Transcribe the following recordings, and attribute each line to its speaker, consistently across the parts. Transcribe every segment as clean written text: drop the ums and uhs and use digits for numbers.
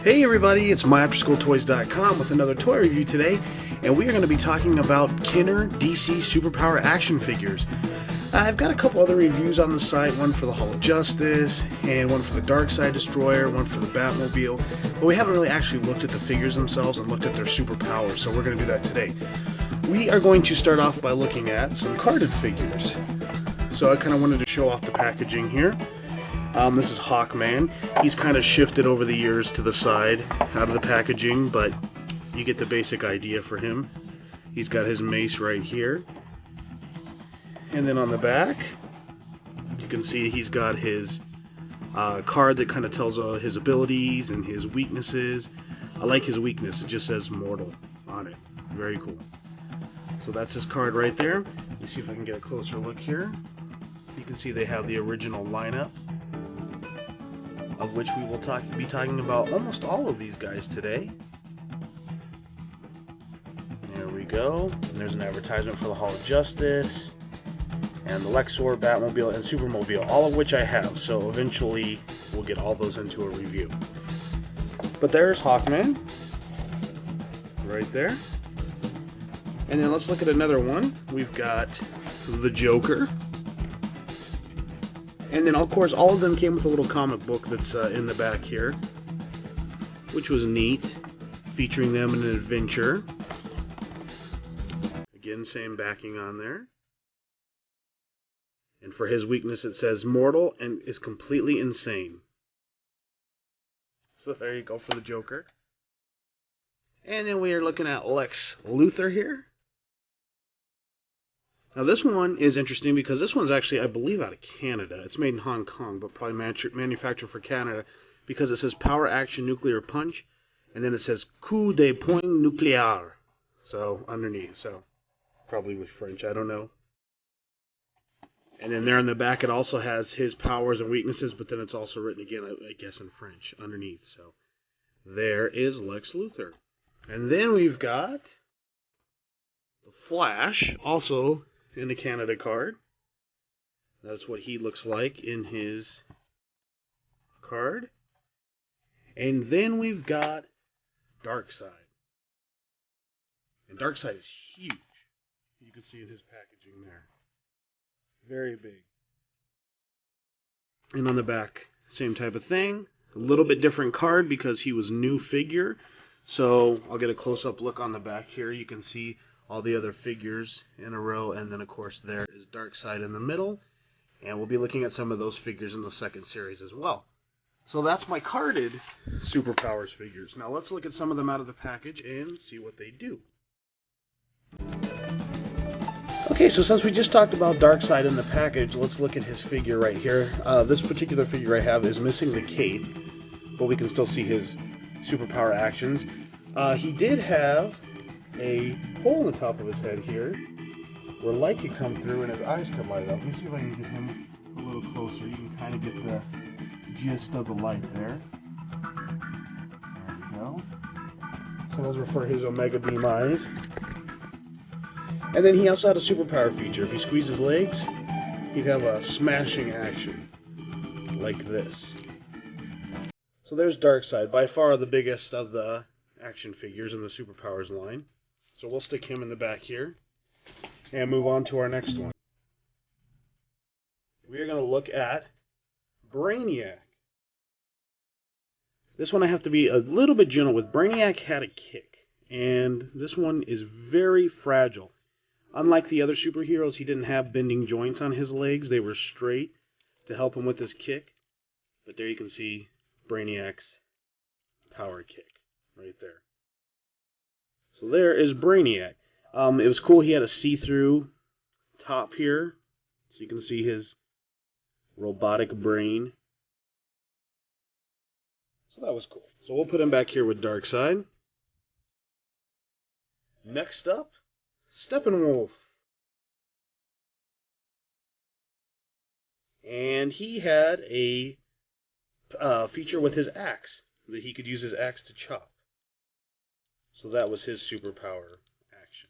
Speaker 1: Hey everybody, it's myafterschooltoys.com with another toy review today, and we are going to be talking about Kenner DC Superpower action figures. I've got a couple other reviews on the site, one for the Hall of Justice, and one for the Darkseid Destroyer, one for the Batmobile, but we haven't really actually looked at the figures themselves and looked at their superpowers, so we're going to do that today. We are going to start off by looking at some carded figures. So I kind of wanted to show off the packaging here. This is Hawkman. He's kind of shifted over the years to the side out of the packaging, but you get the basic idea for him. He's got his mace right here. And then on the back, you can see he's got his card that kind of tells his abilities and his weaknesses. I like his weakness. It just says mortal on it. Very cool. So that's his card right there. Let's see if I can get a closer look here. You can see they have the original lineup, of which we will be talking about almost all of these guys today. There we go. And there's an advertisement for the Hall of Justice, and the Lex Luthor, Batmobile, and Supermobile, all of which I have, so eventually we'll get all those into a review. But there's Hawkman, right there. And then let's look at another one. We've got the Joker. And then, of course, all of them came with a little comic book that's in the back here, which was neat, featuring them in an adventure. Again, same backing on there. And for his weakness, it says mortal and is completely insane. So there you go for the Joker. And then we are looking at Lex Luthor here. Now this one is interesting because this one's actually, I believe, out of Canada. It's made in Hong Kong, but probably manufactured for Canada, because it says Power Action Nuclear Punch, and then it says Coup de Poing Nucléaire. So underneath, so probably with French, I don't know. And then there in the back, it also has his powers and weaknesses, but then it's also written again, I guess, in French underneath. So there is Lex Luthor. And then we've got the Flash, also in the Canada card. That's what he looks like in his card. And then we've got Darkseid. And Darkseid is huge. You can see in his packaging there. Very big. And on the back, same type of thing. A little bit different card because he was new figure. So I'll get a close-up look on the back here. You can see all the other figures in a row, and then of course there is Darkseid in the middle, and we'll be looking at some of those figures in the second series as well. So that's my carded Superpowers figures. Now let's look at some of them out of the package and see what they do. Okay, so since we just talked about Darkseid in the package, let's look at his figure right here. This particular figure I have is missing the cape, but we can still see his superpower actions. He did have a hole in the top of his head here, where light could come through and his eyes could light up. Let me see if I can get him a little closer. You can kind of get the gist of the light there. There we go. So those were for his Omega Beam eyes. And then he also had a superpower feature. If he squeezed his legs, he'd have a smashing action, like this. So there's Darkseid, by far the biggest of the action figures in the Superpowers line. So we'll stick him in the back here and move on to our next one. We are going to look at Brainiac. This one I have to be a little bit gentle with. Brainiac had a kick, and this one is very fragile. Unlike the other superheroes, he didn't have bending joints on his legs. They were straight to help him with his kick. But there you can see Brainiac's power kick right there. So there is Brainiac. It was cool. He had a see-through top here, so you can see his robotic brain. So that was cool. So we'll put him back here with Darkseid. Next up, Steppenwolfe. And he had a feature with his axe, that he could use his axe to chop. So that was his superpower action.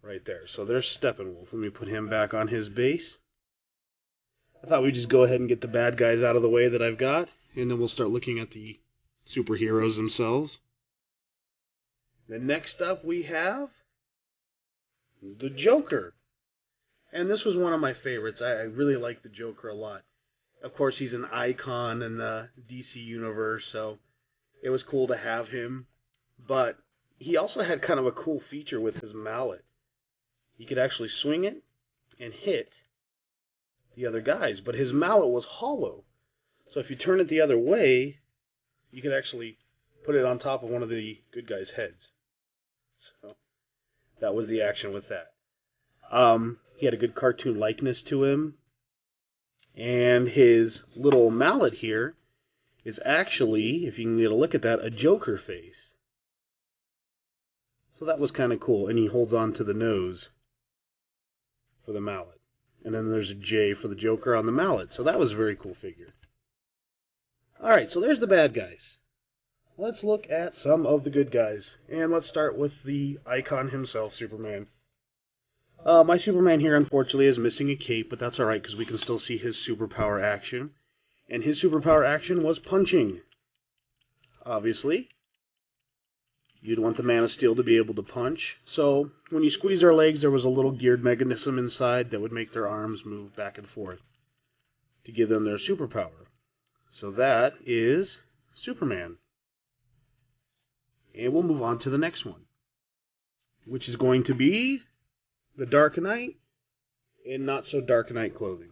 Speaker 1: Right there. So there's Steppenwolfe. Let me put him back on his base. I thought we'd just go ahead and get the bad guys out of the way that I've got, and then we'll start looking at the superheroes themselves. Then next up we have the Joker. And this was one of my favorites. I really like the Joker a lot. Of course, he's an icon in the DC universe, so it was cool to have him. But he also had kind of a cool feature with his mallet. He could actually swing it and hit the other guys, but his mallet was hollow. So if you turn it the other way, you could actually put it on top of one of the good guys' heads. So that was the action with that. He had a good cartoon likeness to him. And his little mallet here is actually, if you can get a look at that, a Joker face. So that was kind of cool. And he holds on to the nose for the mallet. And then there's a J for the Joker on the mallet. So that was a very cool figure. Alright, so there's the bad guys. Let's look at some of the good guys. And let's start with the icon himself, Superman. My Superman here, unfortunately, is missing a cape, but that's alright because we can still see his superpower action. And his superpower action was punching. Obviously, you'd want the Man of Steel to be able to punch. So, when you squeeze their legs, there was a little geared mechanism inside that would make their arms move back and forth to give them their superpower. So that is Superman. And we'll move on to the next one, which is going to be the Dark Knight in not so Dark Knight clothing.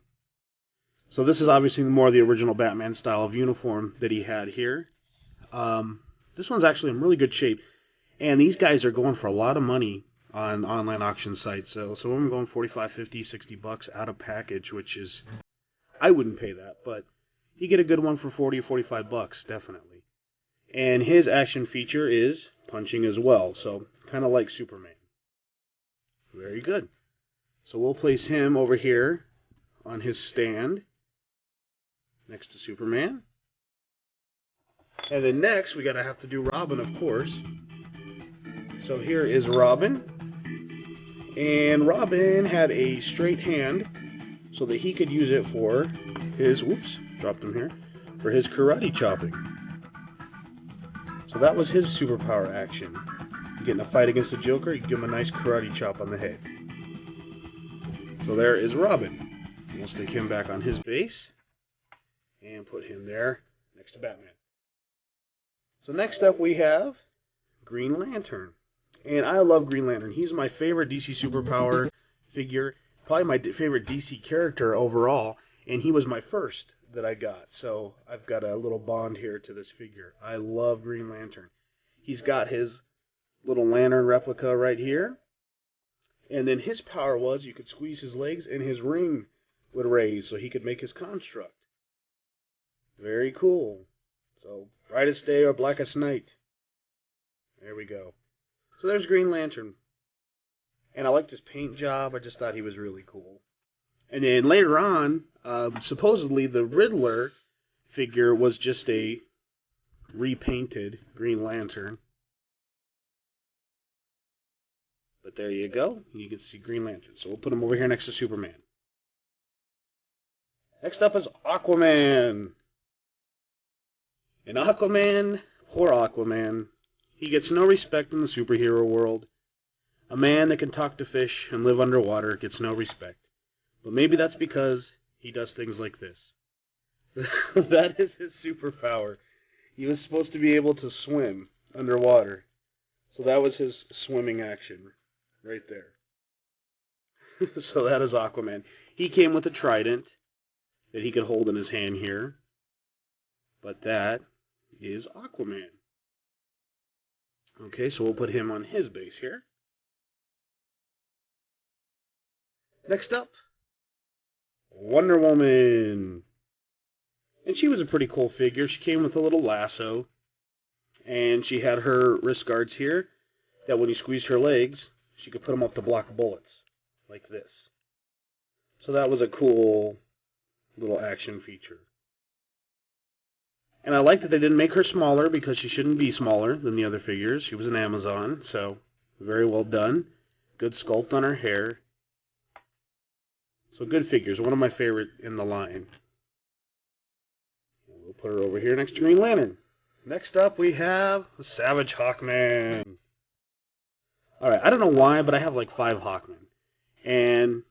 Speaker 1: So this is obviously more the original Batman style of uniform that he had here. This one's actually in really good shape. And these guys are going for a lot of money on online auction sites. So some of them going 45, 50, 60 bucks out of package, which is, I wouldn't pay that, but you get a good one for 40 or 45 bucks, definitely. And his action feature is punching as well, so kind of like Superman. Very good. So we'll place him over here on his stand next to Superman. And then next, we gotta have to do Robin, of course. So here is Robin. And Robin had a straight hand so that he could use it for his, whoops, dropped him here, for his karate chopping. So that was his superpower action. You get in a fight against the Joker, you give him a nice karate chop on the head. So there is Robin. We'll stick him back on his base and put him there next to Batman. So next up we have Green Lantern. And I love Green Lantern. He's my favorite DC superpower figure, probably my favorite DC character overall, and he was my first that I got. So I've got a little bond here to this figure. I love Green Lantern. He's got his little lantern replica right here. And then his power was you could squeeze his legs and his ring would raise so he could make his construct. Very cool. So, brightest day or blackest night. There we go. So there's Green Lantern. And I liked his paint job. I just thought he was really cool. And then later on, supposedly the Riddler figure was just a repainted Green Lantern. But there you go. You can see Green Lantern. So we'll put him over here next to Superman. Next up is Aquaman. And Aquaman, poor Aquaman, he gets no respect in the superhero world. A man that can talk to fish and live underwater gets no respect. But maybe that's because he does things like this. That is his superpower. He was supposed to be able to swim underwater. So that was his swimming action right there. So that is Aquaman. He came with a trident that he could hold in his hand here. But that is Aquaman. Okay, so we'll put him on his base here. Next up, Wonder Woman. And she was a pretty cool figure. She came with a little lasso. And she had her wrist guards here that when you squeezed her legs, she could put them up to block bullets. Like this. So that was a cool little action feature. And I like that they didn't make her smaller because she shouldn't be smaller than the other figures. She was an Amazon, so very well done. Good sculpt on her hair. So good figures. One of my favorite in the line. We'll put her over here next to Green Lantern. Next up, we have the Savage Hawkman. Alright, I don't know why, but I have like 5 Hawkmen. And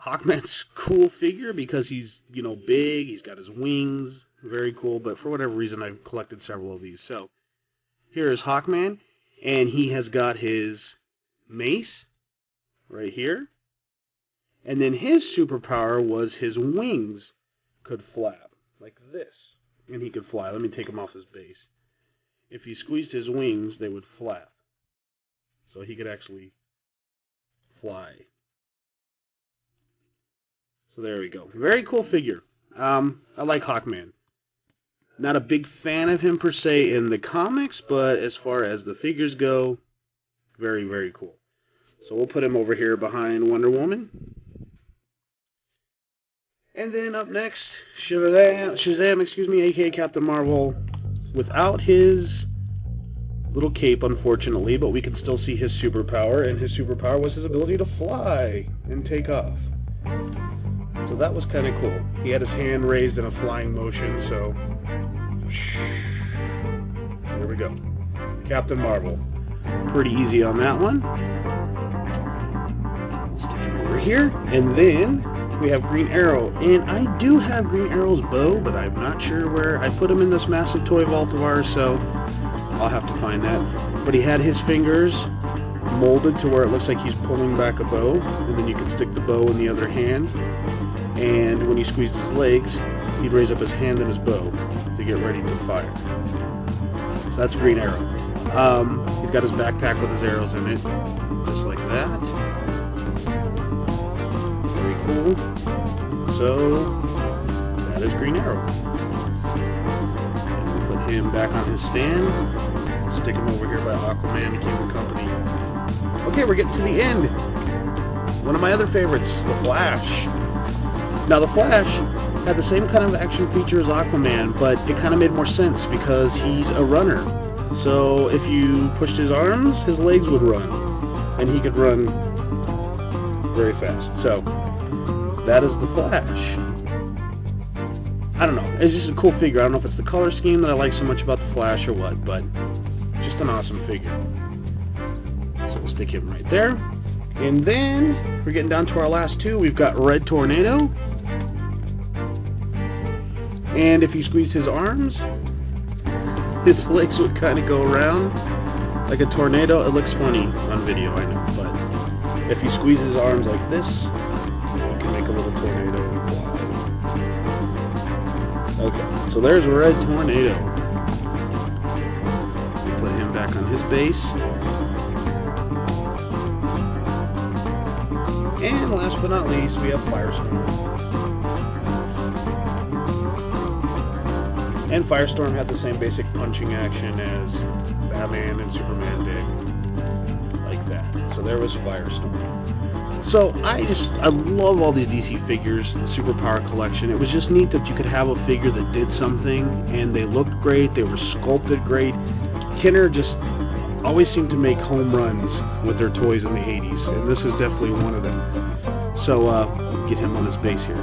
Speaker 1: Hawkman's cool figure because he's, big, he's got his wings, very cool, but for whatever reason I've collected several of these. So, here is Hawkman, and he has got his mace right here. And then his superpower was his wings could flap, like this. And he could fly. Let me take him off his base. If he squeezed his wings, they would flap. So he could actually fly. So there we go. Very cool figure. I like Hawkman. Not a big fan of him per se in the comics, but as far as the figures go, very, very cool. So we'll put him over here behind Wonder Woman. And then up next, Shazam, aka Captain Marvel, without his little cape, unfortunately, but we can still see his superpower, and his superpower was his ability to fly and take off. So that was kind of cool. He had his hand raised in a flying motion, so there we go. Captain Marvel. Pretty easy on that one. Stick him over here, and then we have Green Arrow, and I do have Green Arrow's bow, but I'm not sure where. I put him in this massive toy vault of ours, so I'll have to find that. But he had his fingers molded to where it looks like he's pulling back a bow, and then you can stick the bow in the other hand, and when he squeezed his legs, he'd raise up his hand and his bow to get ready to fire. So that's Green Arrow. He's got his backpack with his arrows in it, just like that. Very cool. So, that is Green Arrow. And we'll put him back on his stand. Stick him over here by Aquaman to keep him company. Okay, we're getting to the end. One of my other favorites, the Flash. Now, the Flash had the same kind of action feature as Aquaman, but it kind of made more sense because he's a runner. So, if you pushed his arms, his legs would run. And he could run very fast. So, that is the Flash. I don't know. It's just a cool figure. I don't know if it's the color scheme that I like so much about the Flash or what, but just an awesome figure. So we'll stick him right there. And then we're getting down to our last two. We've got Red Tornado. And if you squeezed his arms, his legs would kind of go around like a tornado. It looks funny on video, I know, but if you squeeze his arms like this, you can make a little tornado and fly. Okay, so there's Red Tornado. We put him back on his base. And last but not least, we have Firestorm. And Firestorm had the same basic punching action as Batman and Superman did. Like that. So there was Firestorm. So I love all these DC figures, the Superpower collection. It was just neat that you could have a figure that did something, and they looked great, they were sculpted great. Kenner just always seemed to make home runs with their toys in the 80s, and this is definitely one of them. So get him on his base here.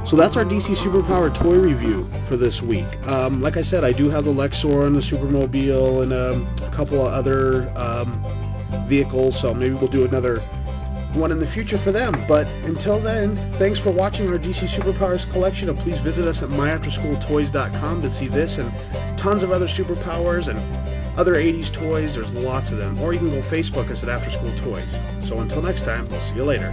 Speaker 1: So that's our DC Superpower toy review for this week. Like I said, I do have the Lexor and the Supermobile and a couple of other vehicles, so maybe we'll do another one in the future for them. But until then, thanks for watching our DC Superpowers collection, and please visit us at myafterschooltoys.com to see this and tons of other superpowers and other 80s toys. There's lots of them. Or you can go Facebook us at After School Toys. So until next time, we'll see you later.